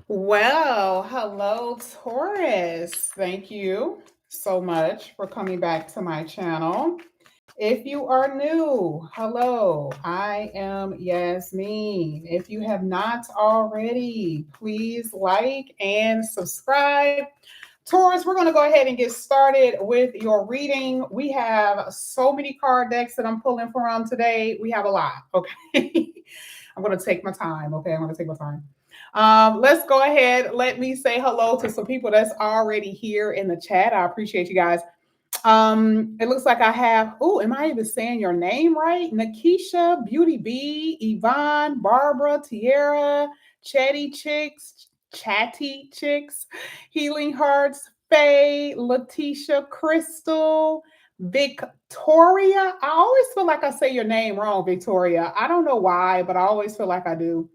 Well, hello, Taurus. Thank you so much for coming back to my channel. If you are new, hello, I am Yasmin. If you have not already, please like and subscribe. Taurus, we're going to go ahead and get started with your reading. We have so many card decks that I'm pulling from today. We have a lot, okay? I'm going to take my time, okay? I'm going to take my time. Let's go ahead. Let me say hello to some people that's already here in the chat. I appreciate you guys. It looks like I have, oh, am I even saying your name right? Nakisha, Beauty B, Yvonne, Barbara, Tierra, Chatty Chicks, Healing Hearts, Faye, Letitia, Crystal, Victoria. I always feel like I say your name wrong, Victoria. I don't know why, but I always feel like I do.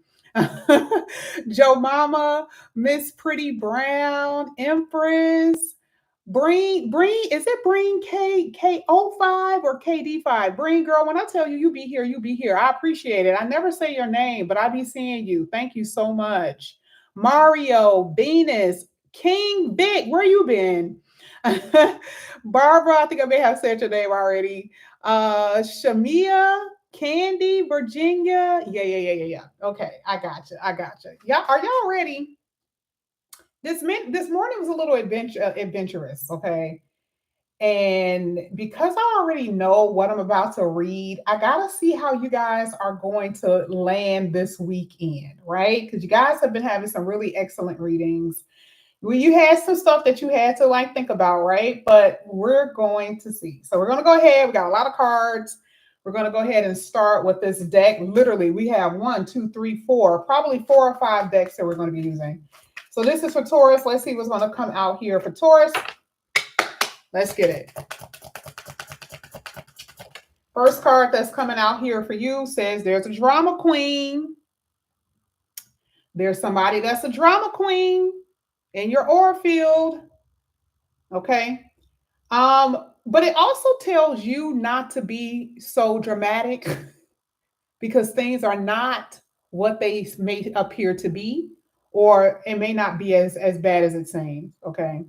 Joe Mama, Miss Pretty Brown, Empress, Breen, is it Breen K05 or KD5? Breen girl, when I tell you you be here, you be here. I appreciate it. I never say your name, but I be seeing you. Thank you so much. Mario, Venus, King Big, where you been? Barbara, I think I may have said your name already. Shamia, Candy, Virginia. Yeah. Okay, I got you. Yeah, are y'all ready? This morning was a little adventurous, okay? And because I already know what I'm about to read, I gotta see how you guys are going to land this weekend, right? Because you guys have been having some really excellent readings. Well, you had some stuff that you had to like think about, right? But we're going to see. So we're gonna go ahead. We got a lot of cards. We're gonna go ahead and start with this deck. Literally, we have one, two, three, four, probably 4 or 5 decks that we're going to be using. So this is for Taurus. Let's see what's going to come out here for Taurus. Let's get it. First card that's coming out here for you says there's a drama queen. There's somebody that's a drama queen in your aura field. Okay. But it also tells you not to be so dramatic because things are not what they may appear to be, or it may not be as bad as it seems. Okay.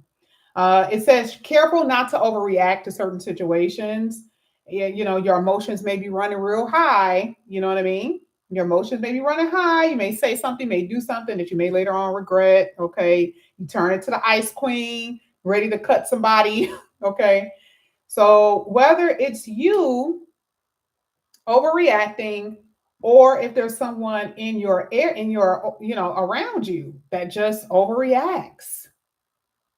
It says careful not to overreact to certain situations. You know, your emotions may be running real high. You know what I mean? Your emotions may be running high. You may say something, may do something that you may later on regret. Okay. You turn it to the ice queen, ready to cut somebody. Okay. So whether it's you overreacting or if there's someone in your around you that just overreacts,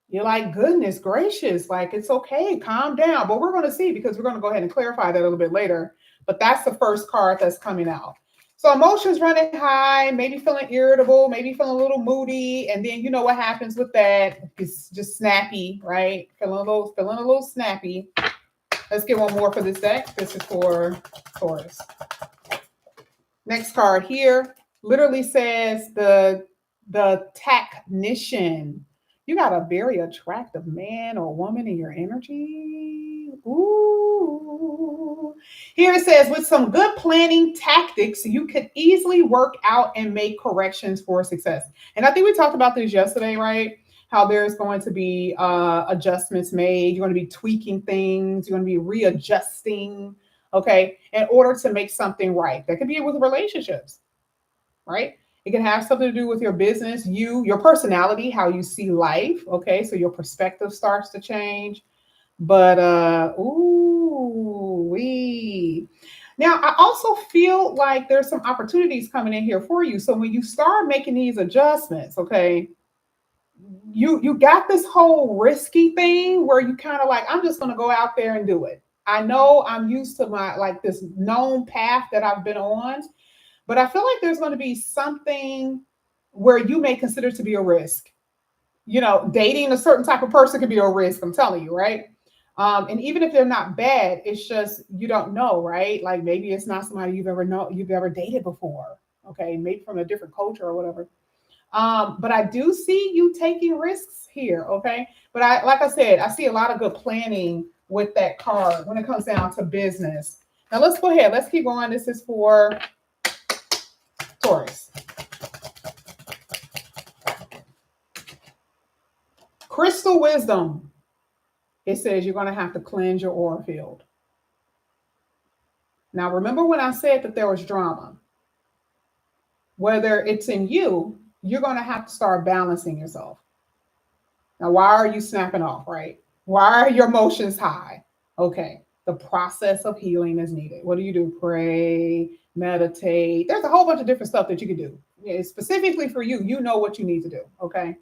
you're like, goodness gracious, like it's okay, calm down. But we're going to see because we're going to go ahead and clarify that a little bit later. But that's the first card that's coming out. So emotions running high, maybe feeling irritable, maybe feeling a little moody, and then you know what happens with that? It's just snappy, right? Feeling a little snappy. Let's get one more for this deck. This is for Taurus. Next card here literally says the technician. You got a very attractive man or woman in your energy. Ooh. Here it says, with some good planning tactics, you could easily work out and make corrections for success. And I think we talked about this yesterday, right? How there's going to be adjustments made. You're going to be tweaking things. You're going to be readjusting, okay, in order to make something right. That could be with relationships, right? It can have something to do with your business, your personality, how you see life. Okay, so your perspective starts to change. But we. Now, I also feel like there's some opportunities coming in here for you. So when you start making these adjustments, okay, you got this whole risky thing where you kind of like, I'm just going to go out there and do it. I know I'm used to my like this known path that I've been on, but I feel like there's going to be something where you may consider to be a risk. You know, dating a certain type of person could be a risk. I'm telling you, right? And even if they're not bad, it's just you don't know, right? Like maybe it's not somebody you've ever dated before. Okay, maybe from a different culture or whatever. But I do see you taking risks here. Okay, but like I said, I see a lot of good planning with that card when it comes down to business. Now let's go ahead. Let's keep going. This is for Taurus. Crystal wisdom. It says you're going to have to cleanse your aura field. Now, remember when I said that there was drama? Whether it's in you, you're going to have to start balancing yourself. Now, why are you snapping off, right? Why are your emotions high? Okay, the process of healing is needed. What do? Pray, meditate. There's a whole bunch of different stuff that you can do. Specifically for you, you know what you need to do, okay?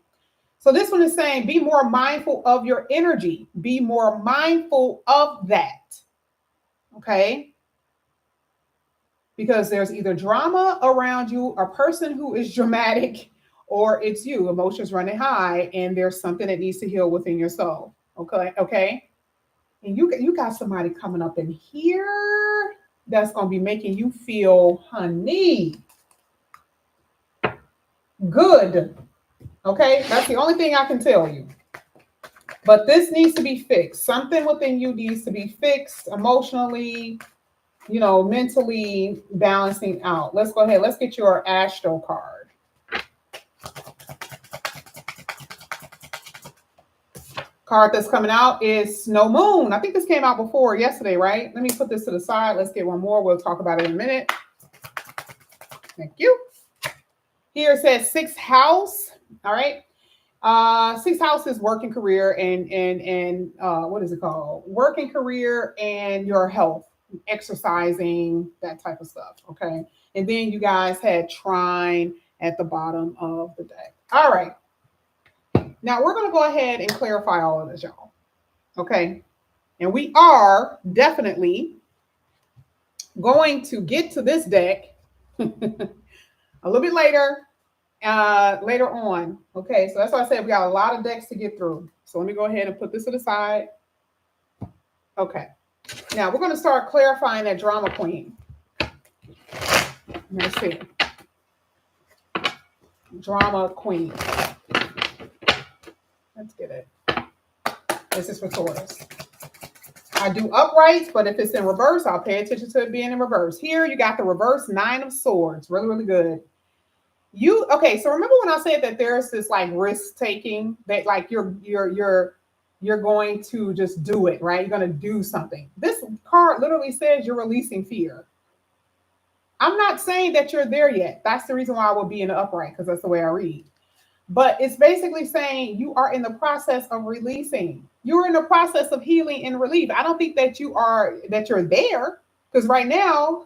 So this one is saying, be more mindful of your energy. Be more mindful of that, okay? Because there's either drama around you, a person who is dramatic, or it's you, emotions running high, and there's something that needs to heal within your soul, okay? And you got somebody coming up in here that's going to be making you feel, honey, good. Okay, that's the only thing I can tell you. But this needs to be fixed. Something within you needs to be fixed emotionally, mentally balancing out. Let's go ahead. Let's get your astral card. Card that's coming out is Snow Moon. I think this came out before yesterday, right? Let me put this to the side. Let's get one more. We'll talk about it in a minute. Thank you. Here it says 6th house. All right. 6th house is working career and what is it called? Working career and your health, exercising, that type of stuff. Okay. And then you guys had trine at the bottom of the deck. All right. Now we're going to go ahead and clarify all of this, y'all. Okay. And we are definitely going to get to this deck a little bit later on. Okay, so that's why I said we got a lot of decks to get through. So let me go ahead and put this to the side. Okay, now we're going to start clarifying that drama queen. Let's see. Drama queen. Let's get it. This is for Taurus. I do uprights, but if it's in reverse, I'll pay attention to it being in reverse. Here you got the reverse 9 of swords. Really, really good. Okay, so remember when I said that there's this like risk taking, that like you're going to just do it, right? You're going to do something. This card literally says you're releasing fear. I'm not saying that you're there yet. That's the reason why I will be in the upright, because that's the way I read. But it's basically saying you are in the process of releasing. You're in the process of healing and relief. I don't think that you're there, because right now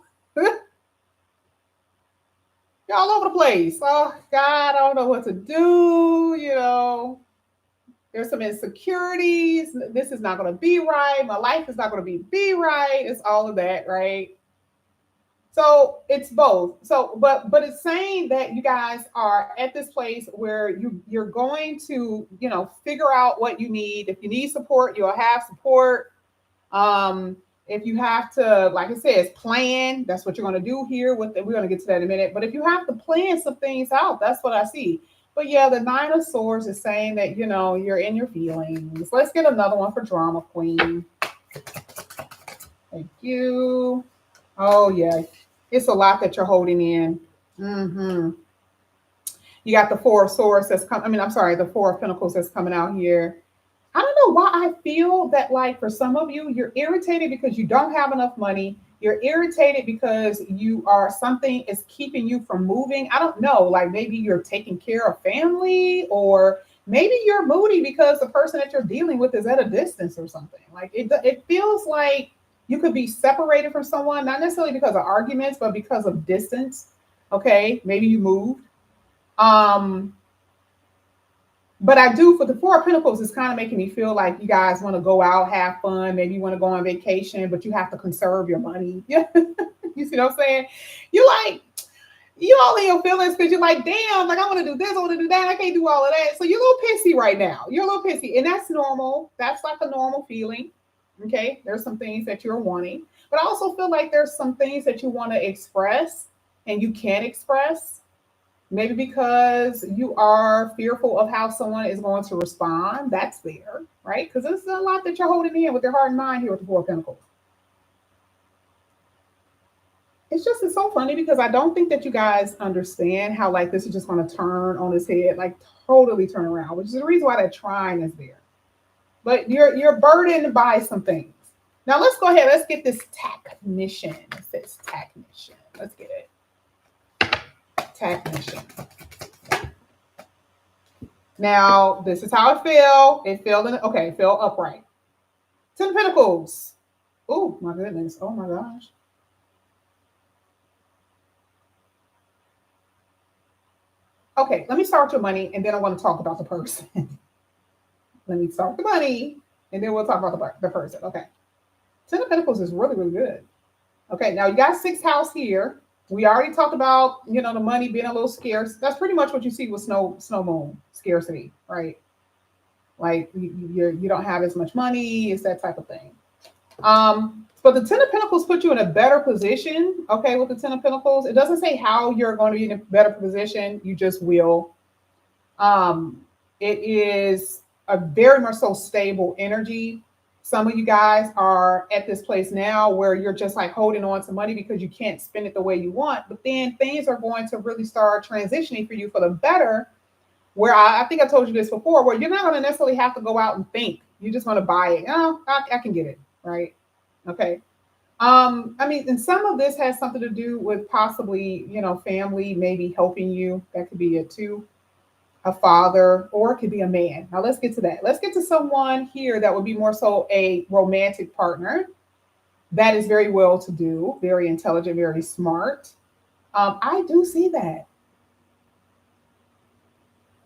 you're all over the place. Oh, God, I don't know what to do. There's some insecurities. This is not going to be right. My life is not going to be right. It's all of that, right? So it's both. So, but it's saying that you guys are at this place where you're going to, figure out what you need. If you need support, you'll have support. If you have to, like it says, plan, that's what you're going to do here. We're going to get to that in a minute. But if you have to plan some things out, that's what I see. But yeah, the 9 of swords is saying that, you're in your feelings. Let's get another one for drama queen. Thank you. Oh, yeah. It's a lot that you're holding in. Mm-hmm. You got the 4 of swords the 4 of pentacles that's coming out here. I don't know why I feel that, like, for some of you, you're irritated because you don't have enough money. You're irritated because something is keeping you from moving. I don't know, like maybe you're taking care of family, or maybe you're moody because the person that you're dealing with is at a distance or something. Like it feels like you could be separated from someone, not necessarily because of arguments, but because of distance. Okay, maybe you moved. But I do, for the 4 of Pentacles, it's kind of making me feel like you guys want to go out, have fun. Maybe you want to go on vacation, but you have to conserve your money. You see what I'm saying? You all in your feelings because you're like, damn, like I want to do this, I want to do that. I can't do all of that. So you're a little pissy right now. You're a little pissy. And that's normal. That's like a normal feeling. Okay. There's some things that you're wanting. But I also feel like there's some things that you want to express and you can't express. Maybe because you are fearful of how someone is going to respond. That's there, right? Because there's a lot that you're holding in with your heart and mind here with the 4 of Pentacles. It's so funny because I don't think that you guys understand how like this is just going to turn on its head, like totally turn around, which is the reason why that trine is there. But you're burdened by some things. Now let's go ahead. Let's get this technician. It says technician. Let's get it. Technician. Now this is how it fell. It fell in. Okay, it fell upright. Ten of Pentacles. Oh my goodness. Oh my gosh. Okay, let me start with money, and then I want to talk about the person. Let me start with the money, and then we'll talk about the person. Okay. Ten of Pentacles is really, really good. Okay, now you got sixth house here. We already talked about, the money being a little scarce. That's pretty much what you see with snow moon scarcity, right? Like you don't have as much money. It's that type of thing. But the Ten of Pentacles put you in a better position. Okay, with the Ten of Pentacles, it doesn't say how you're going to be in a better position. You just will. It is a very much so stable energy. Some of you guys are at this place now where you're just like holding on to money because you can't spend it the way you want. But then things are going to really start transitioning for you for the better. Where I think I told you this before, where you're not going to necessarily have to go out and think. You're just going to buy it. Oh, I can get it, right? Okay. I mean, and some of this has something to do with possibly, family maybe helping you. That could be it too. A father, or it could be a man. Now let's get to that. Let's get to someone here that would be more so a romantic partner that is very well to do, very intelligent, very smart. I do see that.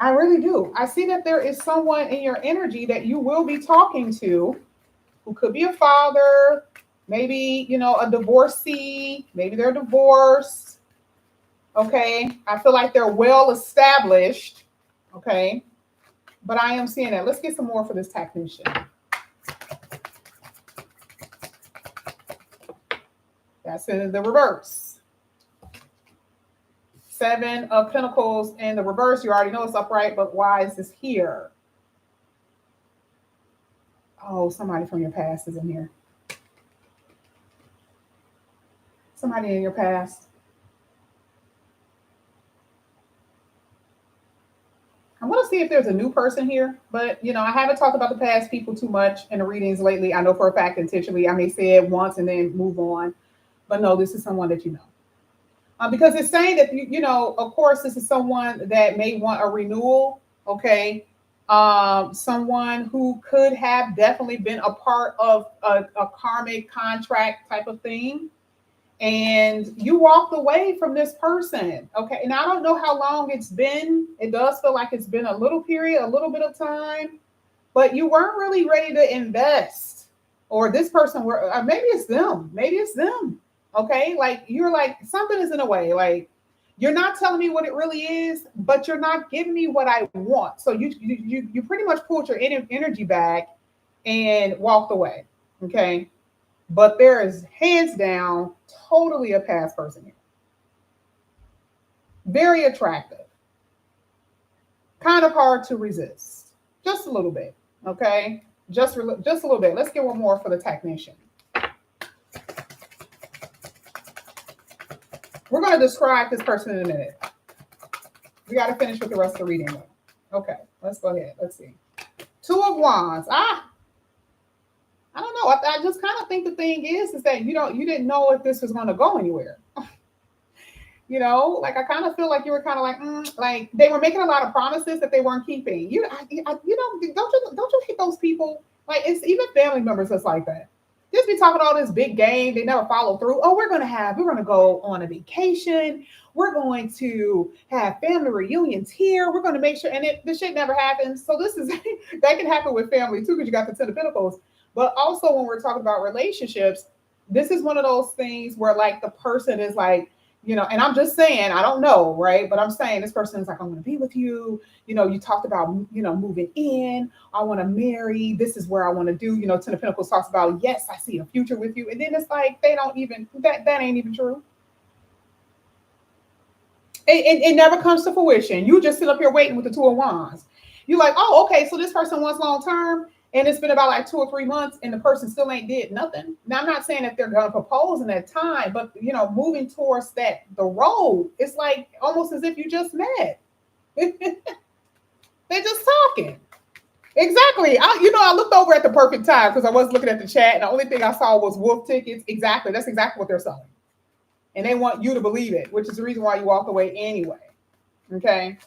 I really do. I see that there is someone in your energy that you will be talking to who could be a father, maybe, a divorcee, maybe they're divorced. Okay. I feel like they're well established. Okay. But I am seeing that. Let's get some more for this technician. That's in the reverse. Seven of Pentacles in the reverse. You already know it's upright, but why is this here? Oh, somebody from your past is in here. Somebody in your past. I want to see if there's a new person here, but I haven't talked about the past people too much in the readings lately. I know for a fact intentionally I may say it once and then move on, but no, this is someone that you know. Because it's saying that of course, this is someone that may want a renewal. Okay, someone who could have definitely been a part of a karmic contract type of thing. And you walked away from this person. Okay. And I don't know how long it's been. It does feel like it's been a little period, a little bit of time, but you weren't really ready to invest. Or this person were, maybe it's them. Maybe it's them. Okay. Like you're like, something is in a way. Like you're not telling me what it really is, but you're not giving me what I want. So you pretty much pulled your energy back and walked away. Okay. But there is hands down totally a past person here. Very attractive. Kind of hard to resist. Just a little bit. Okay. Just a little bit. Let's get one more for the technician. We're going to describe this person in a minute. We got to finish with the rest of the reading though. Okay. Let's go ahead. Let's see. Two of Wands. I don't know. I just kind of think the thing is that you didn't know if this was going to go anywhere. Like I kind of feel like you were kind of like they were making a lot of promises that they weren't keeping. Don't you hate those people? Like it's even family members that's like that. Just be talking all this big game, they never follow through. Oh, we're gonna go on a vacation. We're going to have family reunions here. We're going to make sure, and this shit never happens. So this is that can happen with family too, because you got the Ten of Pentacles. But also when we're talking about relationships, this is one of those things where like the person is like, and I'm just saying, I don't know, right? But I'm saying this person is like, I want to be with you. You talked about, moving in. I want to marry. This is where I want to do, Ten of Pentacles talks about, yes, I see a future with you. And then it's like, they don't even, that ain't even true. It never comes to fruition. You just sit up here waiting with the Two of Wands. You're like, oh, okay, so this person wants long term. And it's been about like 2 or 3 months and the person still ain't did nothing. Now I'm not saying that they're gonna propose in that time, but moving towards the road, it's like almost as if you just met. They're just talking. Exactly. I looked over at the perfect time because I was looking at the chat and the only thing I saw was wolf tickets. Exactly. That's exactly what they're selling. And they want you to believe it, which is the reason why you walked away anyway. Okay.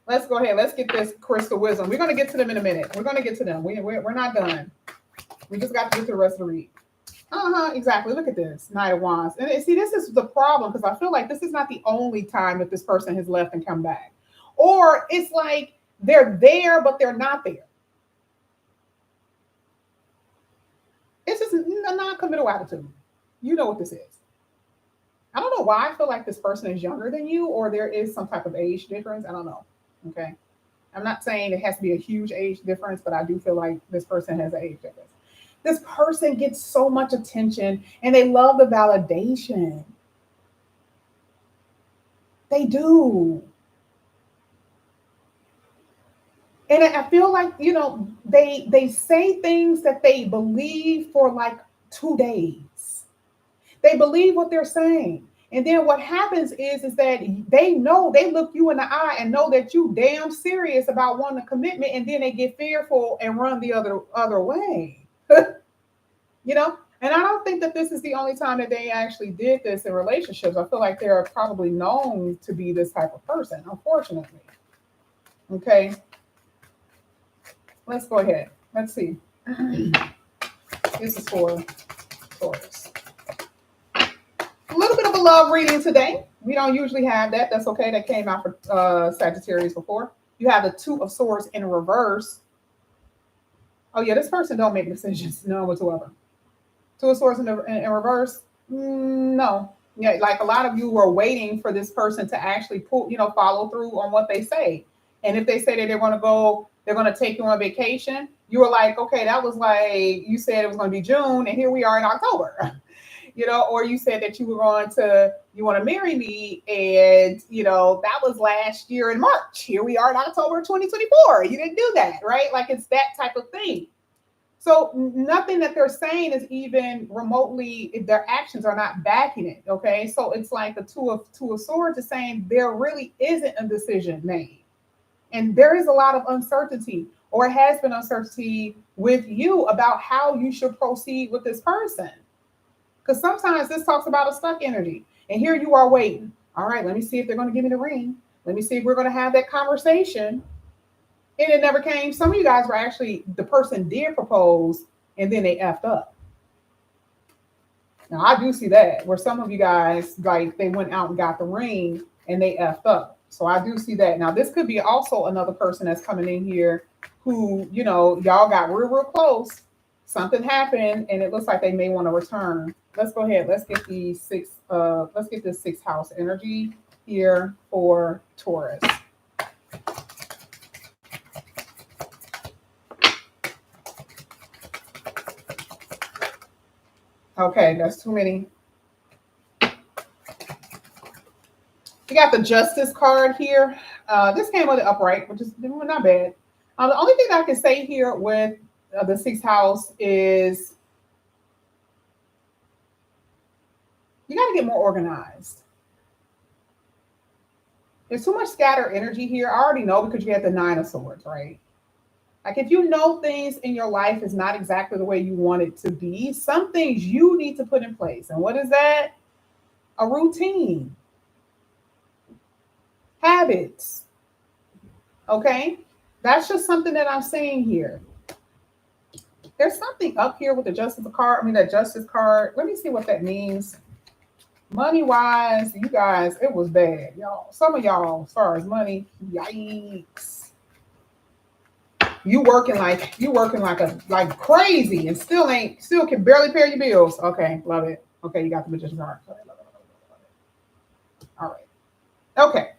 Let's go ahead. Let's get this crystal wisdom. We're going to get to them in a minute. We're going to get to them. We're not done. We just got to get to the rest of the read. Exactly. Look at this. Knight of Wands. And see, this is the problem because I feel like this is not the only time that this person has left and come back. Or it's like they're there, but they're not there. It's just a non-committal attitude. You know what this is. I don't know why I feel like this person is younger than you or there is some type of age difference. I don't know. Okay. I'm not saying it has to be a huge age difference, but I do feel like this person has an age difference. This person gets so much attention and they love the validation. They do. And I feel like, they say things that they believe for like 2 days. They believe what they're saying. And then what happens is that they look you in the eye and know that you damn serious about wanting a commitment. And then they get fearful and run the other way. And I don't think that this is the only time that they actually did this in relationships. I feel like they're probably known to be this type of person, unfortunately. Okay. Let's go ahead. Let's see. This is for Taurus. A little bit of a love reading today. We don't usually have that. That's okay. That came out for Sagittarius before. You have the Two of Swords in reverse. Oh, yeah, this person don't make decisions, none whatsoever. Two of Swords in reverse? No. Yeah, like a lot of you were waiting for this person to actually follow through on what they say. And if they say that they're going to take you on vacation, you were like, okay, that was like, you said it was going to be June, and here we are in October. Or you said that you want to marry me, and that was last year in March. Here we are in October 2024. You didn't do that, right? Like it's that type of thing. So nothing that they're saying is even remotely, if their actions are not backing it. Okay. So it's like the two of Swords is saying there really isn't a decision made. And there is a lot of uncertainty, or it has been uncertainty with you about how you should proceed with this person. Because sometimes this talks about a stuck energy. And here you are waiting. All right, let me see if they're going to give me the ring. Let me see if we're going to have that conversation. And it never came. Some of you guys were actually, the person did propose and then they effed up. Now, I do see that, where some of you guys, like, they went out and got the ring and they effed up. So I do see that. Now, this could be also another person that's coming in here who, y'all got real close. Something happened and it looks like they may want to return. Let's go ahead. Let's get this sixth house energy here for Taurus. Okay, that's too many. We got the Justice card here. This came with the upright, which is not bad. The only thing I can say here with the sixth house is you got to get more organized. There's too much scattered energy here. I already know because you had the Nine of Swords, right? Like if you know things in your life is not exactly the way you want it to be, some things you need to put in place. And what is that? A routine. Habits. Okay? That's just something that I'm saying here. There's something up here with the Justice card. That Justice card. Let me see what that means. Money-wise, you guys, it was bad, y'all. Some of y'all, as far as money, yikes. You working like crazy and still can barely pay your bills. Okay, love it. Okay, you got the Magician's card. Love it. All right. Okay.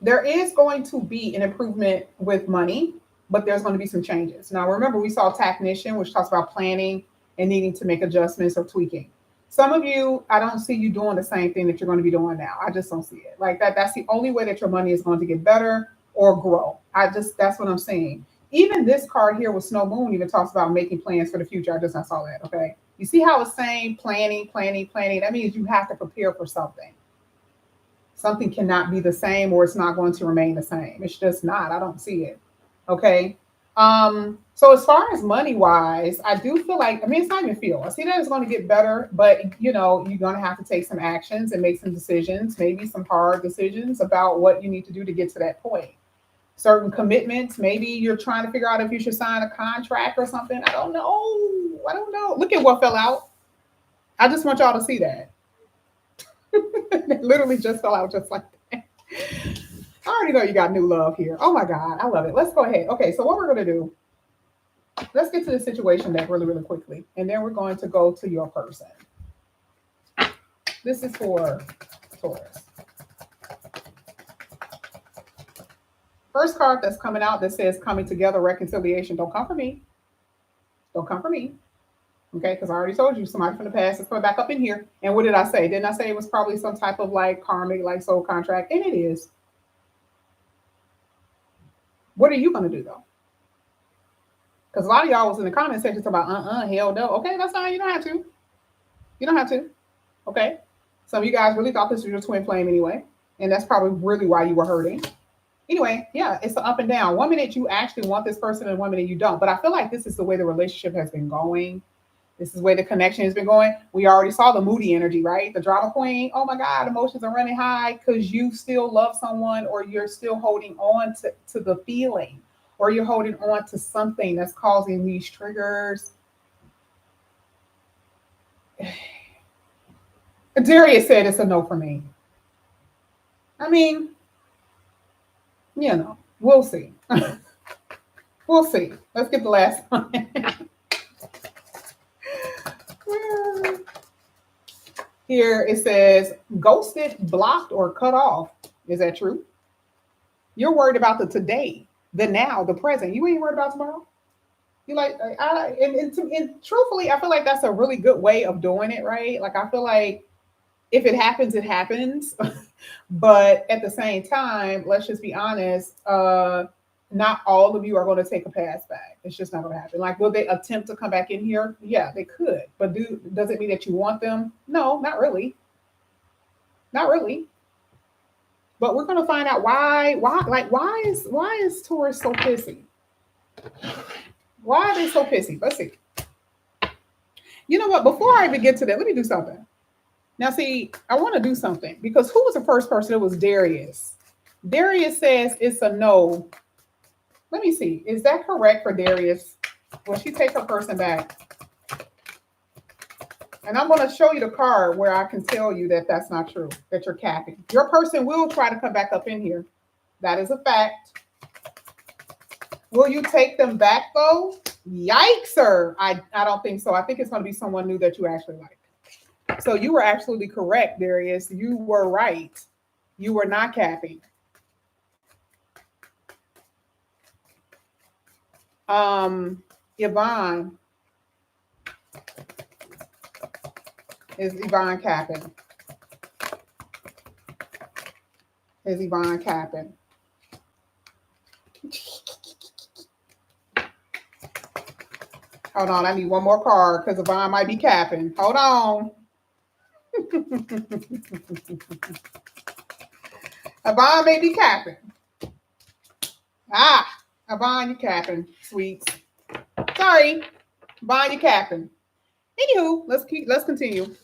There is going to be an improvement with money, but there's going to be some changes. Now, remember, we saw Technician, which talks about planning and needing to make adjustments or tweaking. Some of you, I don't see you doing the same thing that you're going to be doing now. I just don't see it. Like that's the only way that your money is going to get better or grow. That's what I'm saying. Even this card here with Snow Moon even talks about making plans for the future. I saw that. Okay. You see how it's saying planning, planning, planning. That means you have to prepare for something. Something cannot be the same or it's not going to remain the same. It's just not. I don't see it. Okay. So as far as money wise, I do feel like, I mean, it's not even feel. I see that it's going to get better, but you know, you're going to have to take some actions and make some decisions, maybe some hard decisions about what you need to do to get to that point. Certain commitments, maybe you're trying to figure out if you should sign a contract or something. I don't know. I don't know. Look at what fell out. I just want y'all to see that. It literally just fell out just like that. I already know you got new love here. Oh my God, I love it. Let's go ahead. Okay, so what we're going to do, let's get to the situation deck really, really quickly. And then we're going to go to your person. This is for Taurus. First card that's coming out that says coming together, reconciliation. Don't come for me. Don't come for me. Okay, because I already told you somebody from the past is coming back up in here. And what did I say? Didn't I say it was probably some type of like karmic, like soul contract? And it is. What are you going to do though? Because a lot of y'all was in the comment section talking about hell no. Okay, that's fine. You don't have to. You don't have to. Okay. Some of you guys really thought this was your twin flame anyway. And that's probably really why you were hurting. Anyway, yeah, it's an up and down. 1 minute you actually want this person and 1 minute you don't. But I feel like this is the way the relationship has been going. This is the way the connection has been going. We already saw the moody energy, right? The drama queen. Oh my God, emotions are running high because you still love someone or you're still holding on to the feeling or you're holding on to something that's causing these triggers. Darius said it's a no for me. I mean, you know, we'll see. We'll see. Let's get the last one. Here it says ghosted, blocked, or cut off. Is that true? You're worried about the today, the now, the present. You ain't worried about tomorrow. You like, and truthfully, I feel like that's a really good way of doing it, right? Like, I feel like if it happens, it happens. But at the same time, let's just be honest, not all of you are going to take a pass back. It's just not going to happen. Like, will they attempt to come back in here? Yeah, they could. But does it mean that you want them? No, not really. Not really. But we're going to find out why is Taurus so pissy? Why are they so pissy? Let's see. You know what? Before I even get to that, let me do something. Now, see, I want to do something because who was the first person? It was Darius. Darius says it's a no. Let me see. Is that correct for Darius? Will she take her person back? And I'm going to show you the card where I can tell you that that's not true, that you're capping. Your person will try to come back up in here. That is a fact. Will you take them back, though? Yikes, sir. I don't think so. I think it's going to be someone new that you actually like. So you were absolutely correct, Darius. You were right. You were not capping. Yvonne. Is Yvonne capping? Is Yvonne capping? Hold on, I need one more card because Yvonne might be capping. Hold on. Yvonne may be capping. Yvonne, you capping, sweets. Sorry, Yvonne, you capping. Anywho, let's continue.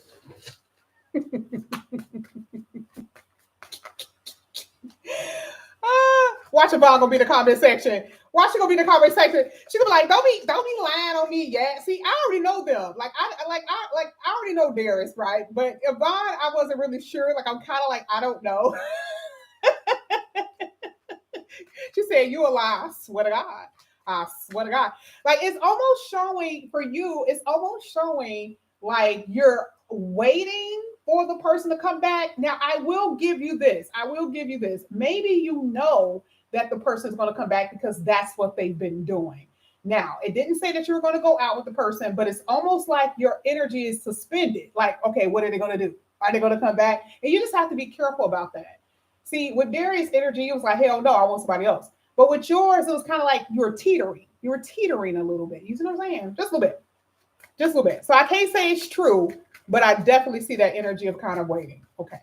Watch Yvonne gonna be in the comment section. Watch her gonna be in the comment section. She's gonna be like, don't be lying on me yet. See, I already know them. I already know Darius, right? But Yvonne, I wasn't really sure. Like, I'm kind of like, I don't know. She said, you a lie. I swear to God. I swear to God. Like, it's almost showing for you, it's almost showing like you're waiting for the person to come back. Now, I will give you this. Maybe you know that the person's going to come back because that's what they've been doing. Now, it didn't say that you were going to go out with the person, but it's almost like your energy is suspended. Like, okay, what are they going to do? Are they going to come back? And you just have to be careful about that. See, with Darius' energy, it was like, hell no, I want somebody else. But with yours, it was kind of like you were teetering. You were teetering a little bit. You see what I'm saying? Just a little bit. Just a little bit. So I can't say it's true, but I definitely see that energy of kind of waiting. Okay.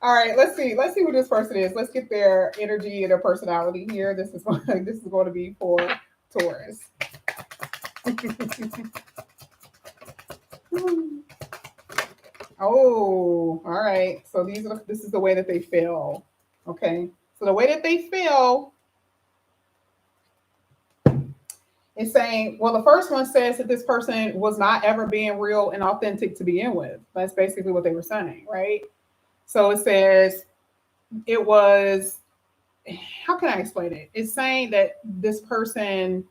All right, let's see. Let's see who this person is. Let's get their energy and their personality here. This is going to be for Taurus. Oh, all right. So this is the way that they feel. Okay. So the way that they feel is saying, well, the first one says that this person was not ever being real and authentic to begin with. That's basically what they were saying, right? So it says it was, how can I explain it? It's saying that this person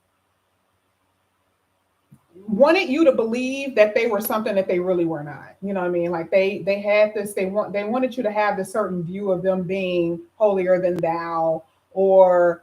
wanted you to believe that they were something that they really were not. You know what I mean? Like they had this, they wanted you to have this certain view of them being holier than thou, or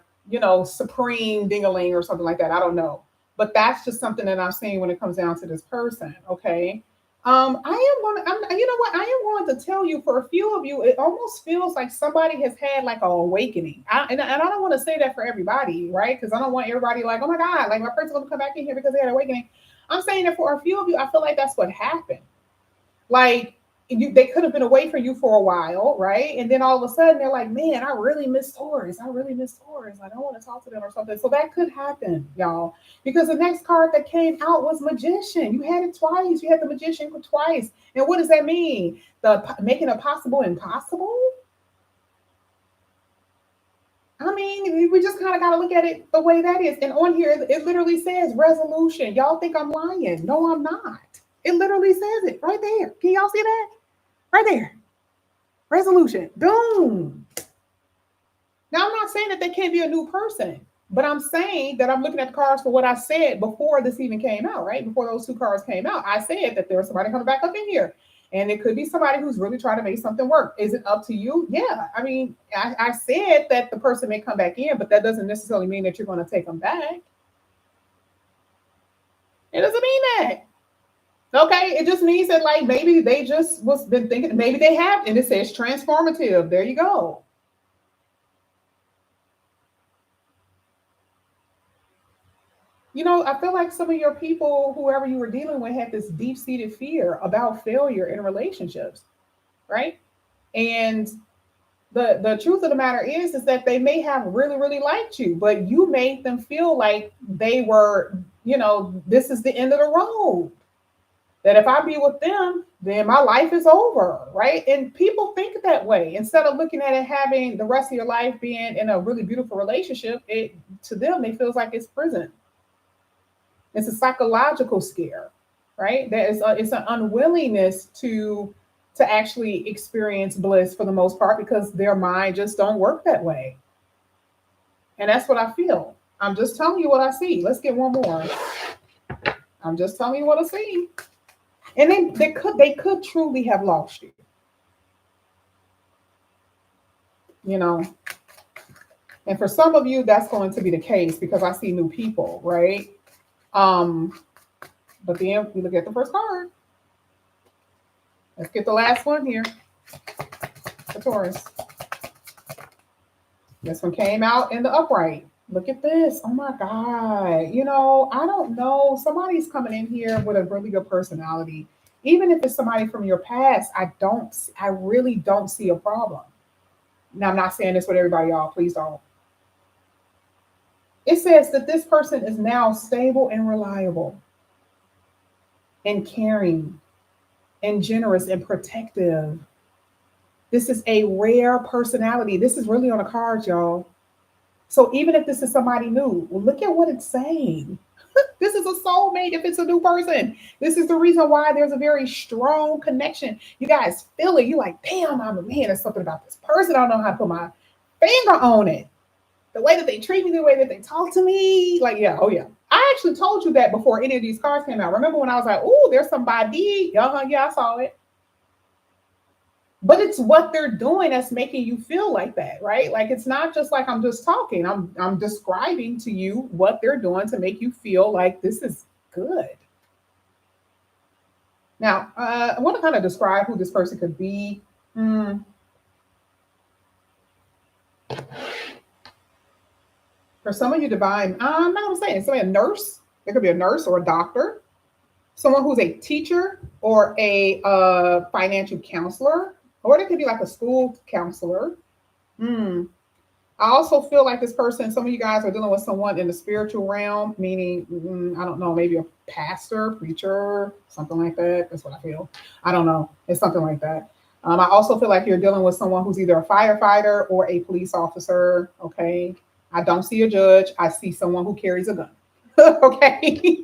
supreme dingaling or something like that. I don't know. But that's just something that I'm seeing when it comes down to this person. Okay. You know what? I am going to tell you, for a few of you, it almost feels like somebody has had like an awakening. And I don't want to say that for everybody, right? Because I don't want everybody like, oh my God, like my person's going to come back in here because they had an awakening. I'm saying that for a few of you, I feel like that's what happened. Like they could have been away from you for a while, right? And then all of a sudden they're like, man, I really miss Taurus. I really miss Taurus. Like, I want to talk to them or something. So that could happen, y'all. Because the next card that came out was Magician. You had it twice. You had the Magician twice. And what does that mean? Making a possible impossible? I mean, we just kind of got to look at it the way that is. And on here, it literally says resolution. Y'all think I'm lying. No, I'm not. It literally says it right there. Can y'all see that? Right there. Resolution. Boom. Now, I'm not saying that they can't be a new person, but I'm saying that I'm looking at the cards for what I said before this even came out, right? Before those two cards came out, I said that there was somebody coming back up in here. And it could be somebody who's really trying to make something work. Is it up to you? Yeah. I mean, I said that the person may come back in, but that doesn't necessarily mean that you're going to take them back. It doesn't mean that. Okay, it just means that like maybe they just was been thinking, maybe they have, and it says transformative. There you go. I feel like some of your people, whoever you were dealing with, had this deep-seated fear about failure in relationships, right? And the truth of the matter is that they may have really, really liked you, but you made them feel like they were, this is the end of the road. That if I be with them, then my life is over, right? And people think that way. Instead of looking at it having the rest of your life being in a really beautiful relationship, to them it feels like it's prison. It's a psychological scare, right? It's an unwillingness to actually experience bliss for the most part because their mind just don't work that way. And that's what I feel. I'm just telling you what I see. Let's get one more. I'm just telling you what I see. And then they could truly have lost you. And for some of you, that's going to be the case because I see new people, right? But then we look at the first card. Let's get the last one here. The Taurus. This one came out in the upright. Look at this. Oh my God. I don't know. Somebody's coming in here with a really good personality. Even if it's somebody from your past, I really don't see a problem. Now, I'm not saying this with everybody, y'all. Please don't. It says that this person is now stable and reliable and caring and generous and protective. This is a rare personality. This is really on the cards, y'all. So even if this is somebody new, look at what it's saying. This is a soulmate if it's a new person. This is the reason why there's a very strong connection. You guys feel it. You're like, damn, man, there's something about this person. I don't know how to put my finger on it. The way that they treat me, the way that they talk to me. Like, yeah, oh yeah. I actually told you that before any of these cards came out. Remember when I was like, oh, there's somebody. Yeah, I saw it. But it's what they're doing that's making you feel like that, right? Like it's not just like I'm just talking. I'm describing to you what they're doing to make you feel like this is good. Now, I want to kind of describe who this person could be. Hmm. For some of you, divine, I'm not going to say it. Somebody, a nurse. It could be a nurse or a doctor. Someone who's a teacher or a financial counselor, or it could be like a school counselor. Hmm. I also feel like this person, some of you guys are dealing with someone in the spiritual realm, meaning, I don't know, maybe a pastor, preacher, something like that. That's what I feel. I don't know. It's something like that. I also feel like you're dealing with someone who's either a firefighter or a police officer. Okay. I don't see a judge. I see someone who carries a gun. Okay.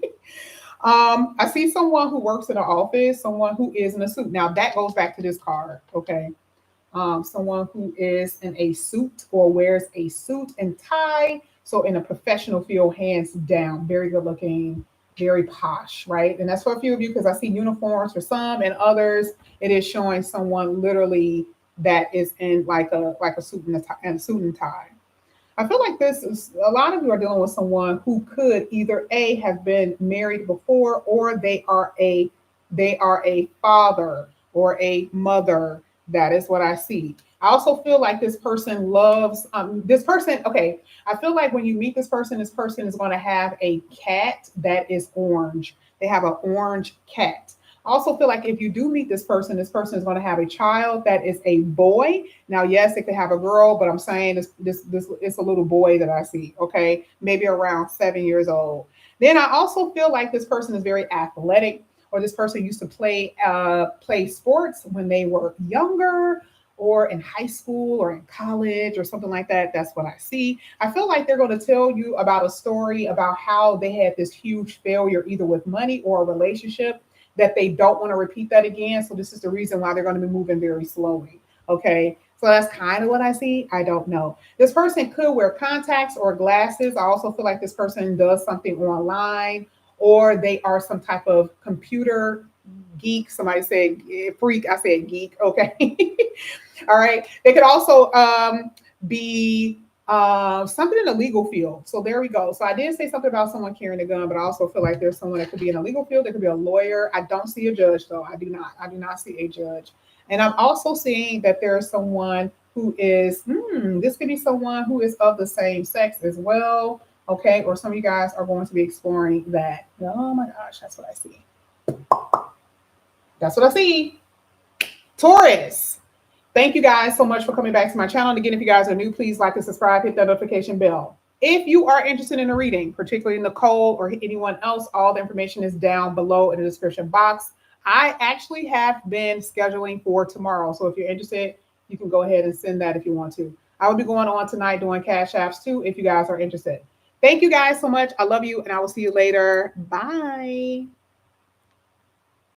I see someone who works in an office, someone who is in a suit. Now that goes back to this card. Okay. Someone who is in a suit or wears a suit and tie. So in a professional field, hands down, very good looking, very posh, right? And that's for a few of you because I see uniforms for some, and others it is showing someone literally that is in like a suit and a tie, and suit and tie. I feel like this is a lot of you are dealing with someone who could either A have been married before, or they are a father or a mother. That is what I see. I also feel like this person loves this person. Okay, I feel like when you meet this person is going to have a cat that is orange. They have an orange cat. I also feel like if you do meet this person is going to have a child that is a boy. Now, yes, it could have a girl, but I'm saying this it's a little boy that I see. Okay, maybe around 7 years old. Then I also feel like this person is very athletic, or this person used to play sports when they were younger, or in high school or in college or something like that. That's what I see. I feel like they're going to tell you about a story about how they had this huge failure either with money or a relationship, that they don't want to repeat that again. So this is the reason why they're going to be moving very slowly. Okay. So that's kind of what I see. I don't know. This person could wear contacts or glasses. I also feel like this person does something online, or they are some type of computer geek. Somebody said freak. I said geek. Okay. All right. They could also be something in the legal field. So there we go. So I did say something about someone carrying a gun, but I also feel like there's someone that could be in the legal field. There could be a lawyer. I don't see a judge though. I do not. I do not see a judge. And I'm also seeing that there is someone who is, this could be someone who is of the same sex as well. Okay. Or some of you guys are going to be exploring that. Oh my gosh, that's what I see. That's what I see. Taurus. Thank you guys so much for coming back to my channel. And again, if you guys are new, please like and subscribe, hit that notification bell. If you are interested in a reading, particularly Nicole or anyone else, all the information is down below in the description box. I actually have been scheduling for tomorrow. So if you're interested, you can go ahead and send that if you want to. I will be going on tonight doing cash apps too, if you guys are interested. Thank you guys so much. I love you, and I will see you later. Bye.